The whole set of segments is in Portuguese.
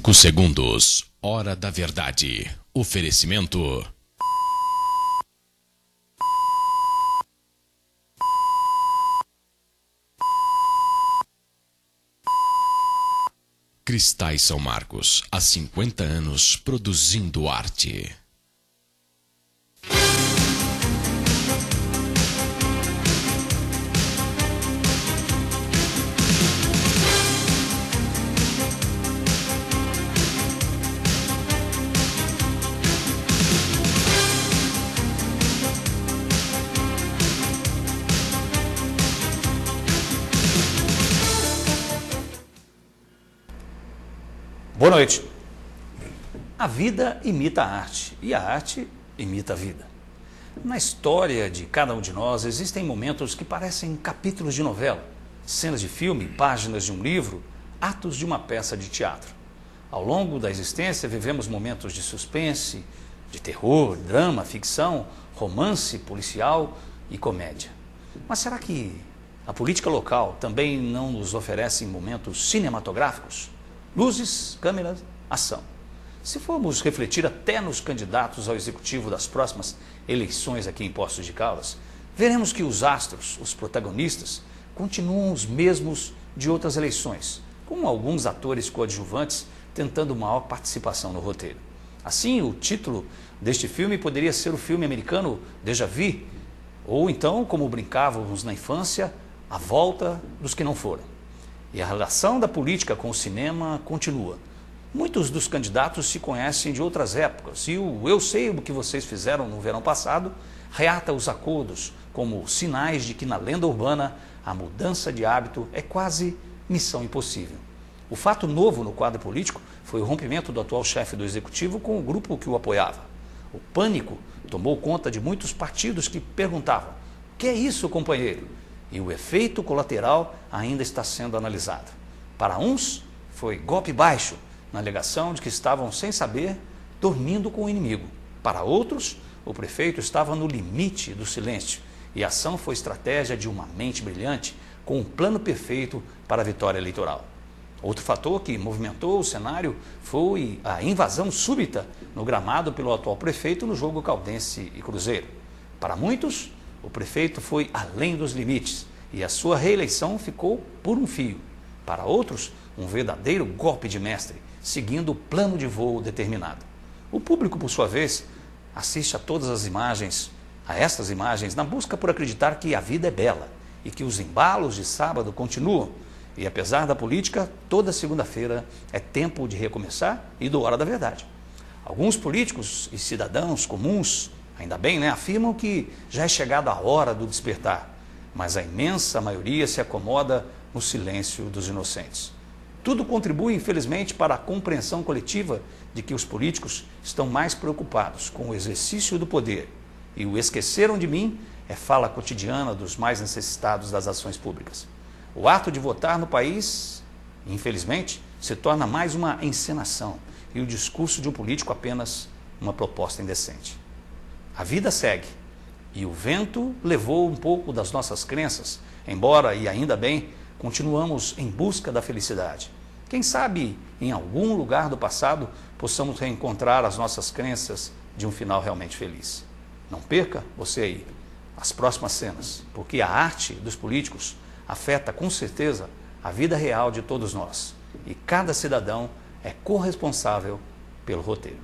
5 segundos. Hora da verdade. Oferecimento. Cristais São Marcos, há 50 anos produzindo arte. Boa noite. A vida imita a arte e a arte imita a vida. Na história de cada um de nós existem momentos que parecem capítulos de novela, cenas de filme, páginas de um livro, atos de uma peça de teatro. Ao longo da existência vivemos momentos de suspense, de terror, drama, ficção, romance, policial e comédia. Mas será que a política local também não nos oferece momentos cinematográficos? Luzes, câmeras, ação. Se formos refletir até nos candidatos ao executivo das próximas eleições aqui em Poços de Caldas, veremos que os astros, os protagonistas, continuam os mesmos de outras eleições, com alguns atores coadjuvantes tentando maior participação no roteiro. Assim, o título deste filme poderia ser o filme americano Déjà Vu, ou então, como brincávamos na infância, A Volta dos que Não Foram. E a relação da política com o cinema continua. Muitos dos candidatos se conhecem de outras épocas e o Eu Sei o que vocês fizeram no verão passado reata os acordos como sinais de que na lenda urbana a mudança de hábito é quase missão impossível. O fato novo no quadro político foi o rompimento do atual chefe do executivo com o grupo que o apoiava. O pânico tomou conta de muitos partidos que perguntavam: "Que é isso, companheiro?" E o efeito colateral ainda está sendo analisado. Para uns, foi golpe baixo, na alegação de que estavam, sem saber, dormindo com o inimigo. Para outros, o prefeito estava no limite do silêncio e a ação foi estratégia de uma mente brilhante com um plano perfeito para a vitória eleitoral. Outro fator que movimentou o cenário foi a invasão súbita no gramado pelo atual prefeito no jogo Caldense e Cruzeiro. Para muitos, o prefeito foi além dos limites e a sua reeleição ficou por um fio. Para outros, um verdadeiro golpe de mestre, seguindo o plano de voo determinado. O público, por sua vez, assiste a todas as imagens, a estas imagens, na busca por acreditar que a vida é bela e que os embalos de sábado continuam. E apesar da política, toda segunda-feira é tempo de recomeçar e do Hora da Verdade. Alguns políticos e cidadãos comuns, ainda bem, afirmam que já é chegada a hora do despertar, mas a imensa maioria se acomoda no silêncio dos inocentes. Tudo contribui, infelizmente, para a compreensão coletiva de que os políticos estão mais preocupados com o exercício do poder e o esqueceram de mim é fala cotidiana dos mais necessitados das ações públicas. O ato de votar no país, infelizmente, se torna mais uma encenação e o discurso de um político apenas uma proposta indecente. A vida segue e o vento levou um pouco das nossas crenças, embora, e ainda bem, continuamos em busca da felicidade. Quem sabe, em algum lugar do passado, possamos reencontrar as nossas crenças de um final realmente feliz. Não perca, você aí, as próximas cenas, porque a arte dos políticos afeta com certeza a vida real de todos nós e cada cidadão é corresponsável pelo roteiro.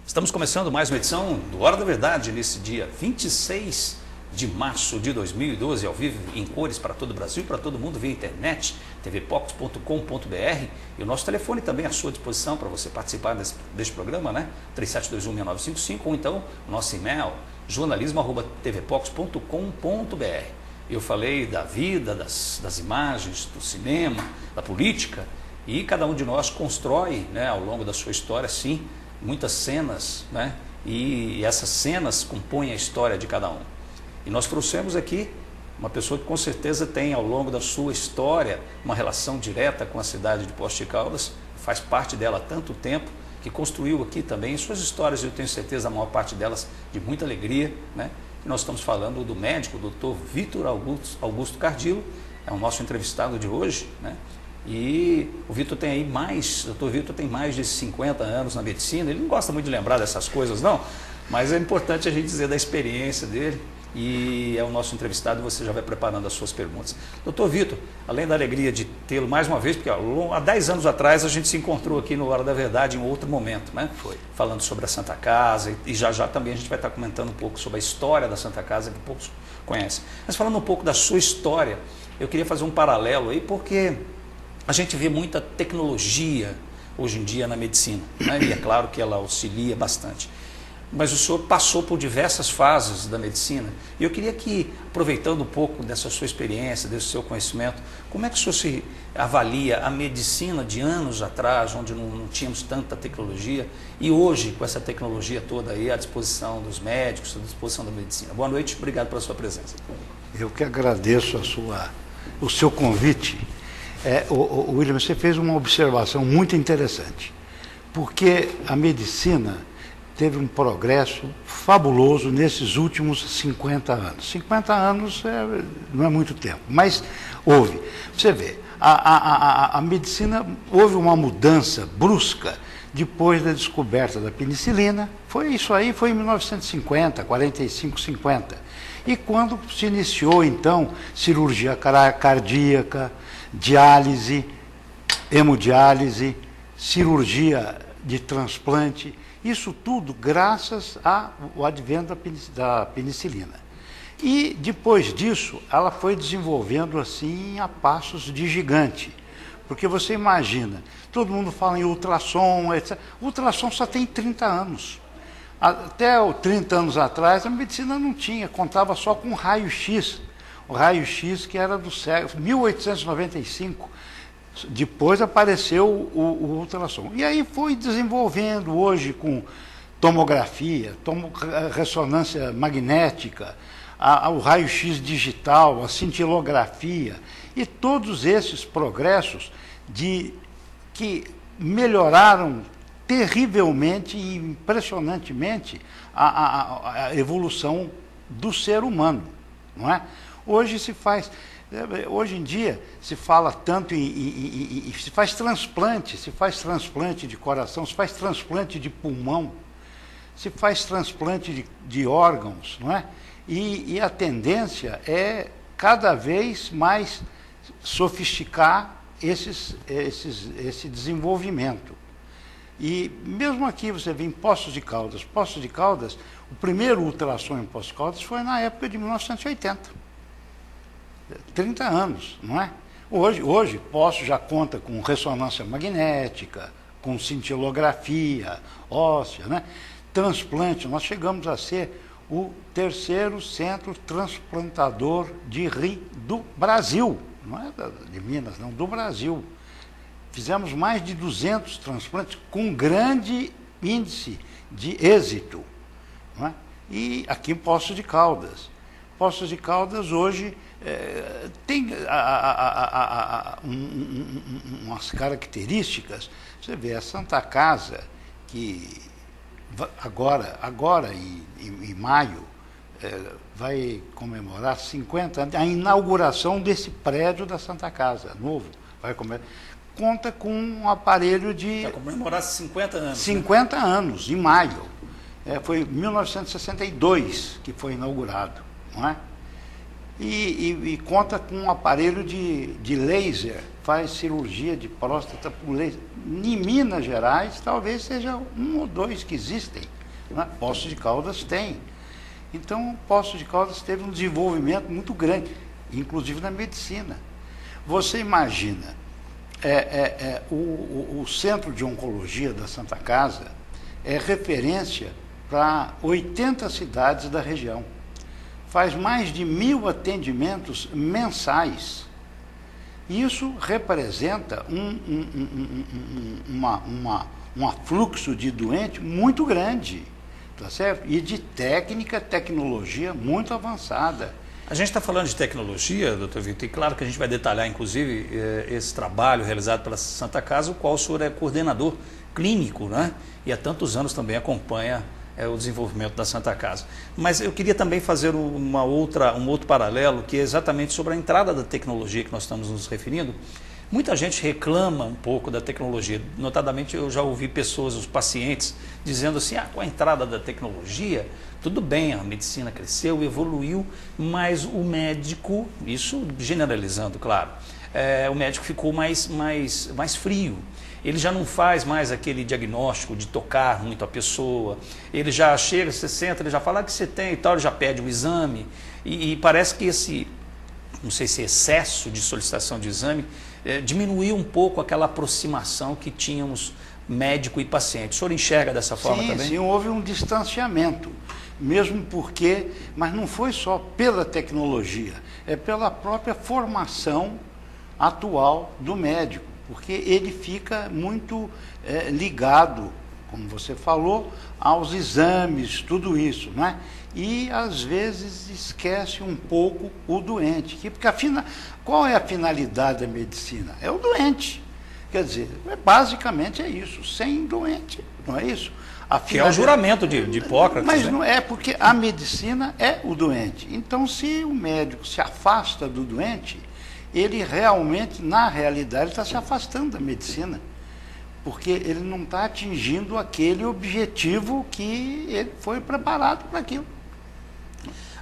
Estamos começando mais uma edição do Hora da Verdade nesse dia 26 de março de 2012, ao vivo em cores para todo o Brasil, para todo mundo via internet, tvpox.com.br e o nosso telefone também à sua disposição para você participar deste programa, 37216955 ou então o nosso e-mail jornalismo@tvpox.com.br. Eu falei da vida, das imagens, do cinema, da política e cada um de nós constrói ao longo da sua história, sim, muitas cenas, e essas cenas compõem a história de cada um. E nós trouxemos aqui uma pessoa que com certeza tem ao longo da sua história uma relação direta com a cidade de Poços de Caldas, faz parte dela há tanto tempo, que construiu aqui também suas histórias, eu tenho certeza a maior parte delas de muita alegria, E nós estamos falando do médico, o Dr. Vítor Augusto Cardillo, é o nosso entrevistado de hoje, E o Vitor tem aí o doutor Vitor tem mais de 50 anos na medicina, ele não gosta muito de lembrar dessas coisas não, mas é importante a gente dizer da experiência dele e é o nosso entrevistado e você já vai preparando as suas perguntas. Doutor Vitor, além da alegria de tê-lo mais uma vez, porque há 10 anos atrás a gente se encontrou aqui no Hora da Verdade em outro momento, né? Foi. Falando sobre a Santa Casa e já também a gente vai estar comentando um pouco sobre a história da Santa Casa que poucos conhecem. Mas falando um pouco da sua história, eu queria fazer um paralelo aí porque a gente vê muita tecnologia hoje em dia na medicina, né? E é claro que ela auxilia bastante. Mas o senhor passou por diversas fases da medicina e eu queria que, aproveitando um pouco dessa sua experiência, desse seu conhecimento, como é que o senhor se avalia a medicina de anos atrás, onde não tínhamos tanta tecnologia, e hoje, com essa tecnologia toda aí à disposição dos médicos, à disposição da medicina? Boa noite, obrigado pela sua presença. Eu que agradeço o seu convite. William, você fez uma observação muito interessante, porque a medicina teve um progresso fabuloso nesses últimos 50 anos. 50 anos não é muito tempo, mas houve. Você vê, a medicina, houve uma mudança brusca depois da descoberta da penicilina. Foi isso aí, foi em 1950, 45, 50. E quando se iniciou, então, cirurgia cardíaca, diálise, hemodiálise, cirurgia de transplante, isso tudo graças ao advento da penicilina. E depois disso, ela foi desenvolvendo assim a passos de gigante. Porque você imagina, todo mundo fala em ultrassom, etc. O ultrassom só tem 30 anos. Até 30 anos atrás, a medicina não tinha, contava só com raio-x. O raio-x que era do século 1895. Depois apareceu o ultrassom. E aí foi desenvolvendo hoje com tomografia, ressonância magnética, o raio-x digital, a cintilografia, e todos esses progressos que melhoraram terrivelmente e impressionantemente a evolução do ser humano, não é? Hoje em dia se fala tanto se faz transplante de coração, se faz transplante de pulmão, se faz transplante de órgãos, não é? E a tendência é cada vez mais sofisticar esse desenvolvimento. E mesmo aqui você vê em Poços de Caldas, o primeiro ultrassom em Poços de Caldas foi na época de 1980. 30 anos, não é? Hoje Poços já conta com ressonância magnética, com cintilografia óssea, né? Transplante, nós chegamos a ser o terceiro centro transplantador de rim do Brasil, não é de Minas, não, do Brasil. Fizemos mais de 200 transplantes com grande índice de êxito, não é? E aqui em Poços de Caldas. Poços de Caldas hoje tem umas características. Você vê a Santa Casa, que agora em maio, vai comemorar 50 anos, a inauguração desse prédio da Santa Casa, novo, conta com um aparelho de... Vai comemorar 50 anos. 50 anos, em maio. Foi em 1962 que foi inaugurado, não é? E conta com um aparelho de laser, faz cirurgia de próstata por laser. Em Minas Gerais, talvez seja um ou dois que existem, não é? Poços de Caldas tem. Então, Poços de Caldas teve um desenvolvimento muito grande, inclusive na medicina. Você imagina, o Centro de Oncologia da Santa Casa é referência para 80 cidades da região. Faz mais de 1.000 atendimentos mensais. Isso representa um afluxo de doente muito grande, tá certo? E de tecnologia muito avançada. A gente está falando de tecnologia, doutor Vitor, e claro que a gente vai detalhar, inclusive, esse trabalho realizado pela Santa Casa, o qual o senhor é coordenador clínico, né? E há tantos anos também acompanha o desenvolvimento da Santa Casa. Mas eu queria também fazer um outro paralelo, que é exatamente sobre a entrada da tecnologia que nós estamos nos referindo, Muita gente reclama um pouco da tecnologia, notadamente eu já ouvi pessoas, os pacientes, dizendo assim, com a entrada da tecnologia, tudo bem, a medicina cresceu, evoluiu, mas o médico, isso generalizando, claro, o médico ficou mais frio. Ele já não faz mais aquele diagnóstico de tocar muito a pessoa, ele já chega, você senta, ele já fala que você tem e tal, ele já pede o exame, e parece que esse, não sei se excesso de solicitação de exame, diminuiu um pouco aquela aproximação que tínhamos médico e paciente. O senhor enxerga dessa forma também? Sim, houve um distanciamento, mesmo porque, mas não foi só pela tecnologia, é pela própria formação atual do médico, porque ele fica muito ligado, como você falou, aos exames, tudo isso, não é? E às vezes esquece um pouco o doente. Porque qual é a finalidade da medicina? É o doente. Quer dizer, basicamente é isso, sem doente, não é isso? Que é o juramento de Hipócrates. Mas né? não é, porque a medicina é o doente. Então, se o médico se afasta do doente, ele realmente, na realidade, está se afastando da medicina, porque ele não está atingindo aquele objetivo que ele foi preparado para aquilo.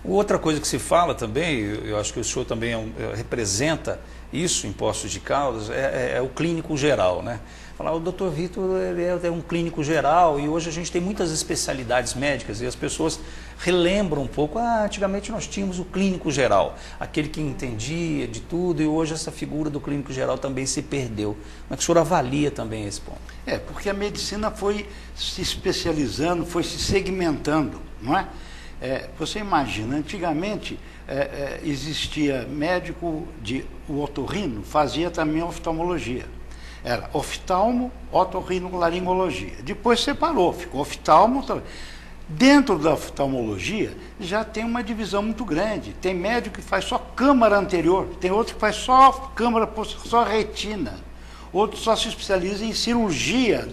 Outra coisa que se fala também, eu acho que o senhor também representa isso em Poços de Caldas, é o clínico geral, né? Falar, o Dr. Vitor ele é um clínico geral e hoje a gente tem muitas especialidades médicas e as pessoas relembram um pouco, antigamente nós tínhamos o clínico geral, aquele que entendia de tudo, e hoje essa figura do clínico geral também se perdeu. Como é que o senhor avalia também esse ponto? Porque a medicina foi se especializando, foi se segmentando, não é? Você imagina, antigamente existia médico o otorrino, fazia também oftalmologia. Era oftalmo, otorrinolaringologia. Depois separou, ficou oftalmo também. Dentro da oftalmologia já tem uma divisão muito grande. Tem médico que faz só câmara anterior, tem outro que faz só câmara posterior, só retina. Outro só se especializa em cirurgia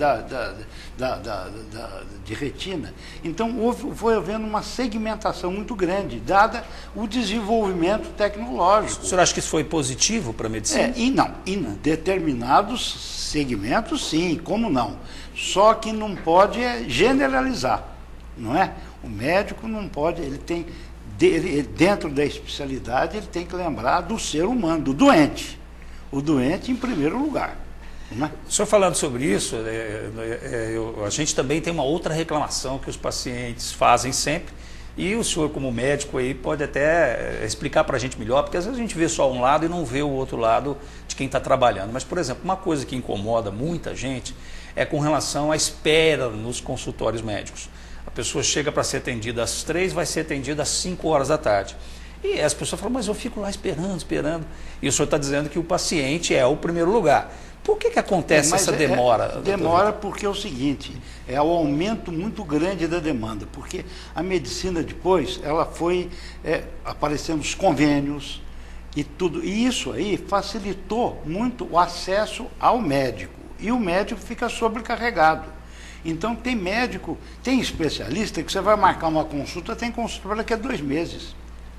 de retina. Então, foi havendo uma segmentação muito grande, dada o desenvolvimento tecnológico. O senhor acha que isso foi positivo para a medicina? Em determinados segmentos, sim, como não? Só que não pode generalizar, não é? O médico não pode, ele tem, dentro da especialidade, ele tem que lembrar do ser humano, do doente. O doente em primeiro lugar. O senhor falando sobre isso, a gente também tem uma outra reclamação que os pacientes fazem sempre, e o senhor como médico aí pode até explicar para a gente melhor, porque às vezes a gente vê só um lado e não vê o outro lado de quem está trabalhando. Mas, por exemplo, uma coisa que incomoda muita gente é com relação à espera nos consultórios médicos. A pessoa chega para ser atendida às 3, vai ser atendida às 5 horas da tarde. E as pessoas falam, mas eu fico lá esperando. E o senhor está dizendo que o paciente é o primeiro lugar. Por que acontece essa demora? Demora porque é o seguinte, é o aumento muito grande da demanda, porque a medicina depois, ela foi aparecendo os convênios e tudo, e isso aí facilitou muito o acesso ao médico, e o médico fica sobrecarregado. Então tem médico, tem especialista que você vai marcar uma consulta, tem consulta daqui a 2 meses.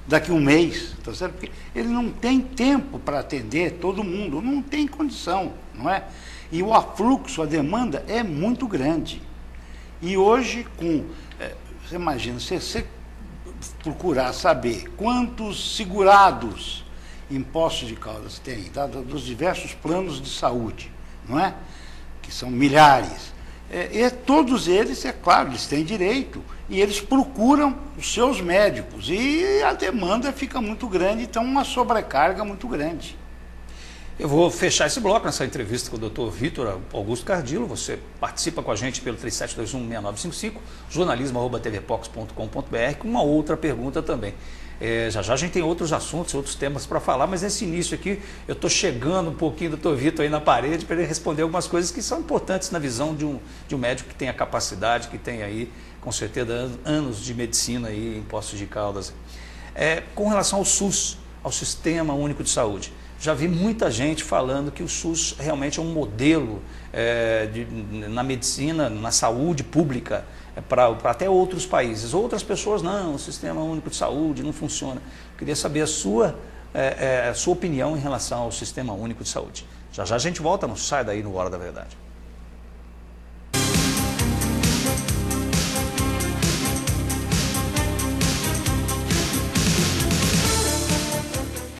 Daqui a 1 mês, tá certo? Porque ele não tem tempo para atender todo mundo, não tem condição, não é? E o afluxo, a demanda é muito grande. E hoje, você imagina, você procurar saber quantos segurados em Poços de Caldas tem, dos diversos planos de saúde, não é? Que são milhares. E todos eles, é claro, eles têm direito, e eles procuram os seus médicos, e a demanda fica muito grande, então uma sobrecarga muito grande. Eu vou fechar esse bloco nessa entrevista com o Dr. Vitor Augusto Cardillo. Você participa com a gente pelo 37216955, jornalismo@tvpox.com.br, com uma outra pergunta também. Já a gente tem outros assuntos, outros temas para falar, mas nesse início aqui eu estou chegando um pouquinho do Dr. Vitor aí na parede para ele responder algumas coisas que são importantes na visão de um médico que tem a capacidade, que tem aí, com certeza, anos de medicina aí em Poços de Caldas. Com relação ao SUS, ao Sistema Único de Saúde, já vi muita gente falando que o SUS realmente é um modelo na medicina, na saúde pública, para até outros países. Outras pessoas, não, o Sistema Único de Saúde não funciona. Eu queria saber a sua opinião em relação ao Sistema Único de Saúde. Já já a gente volta, não sai daí no Hora da Verdade.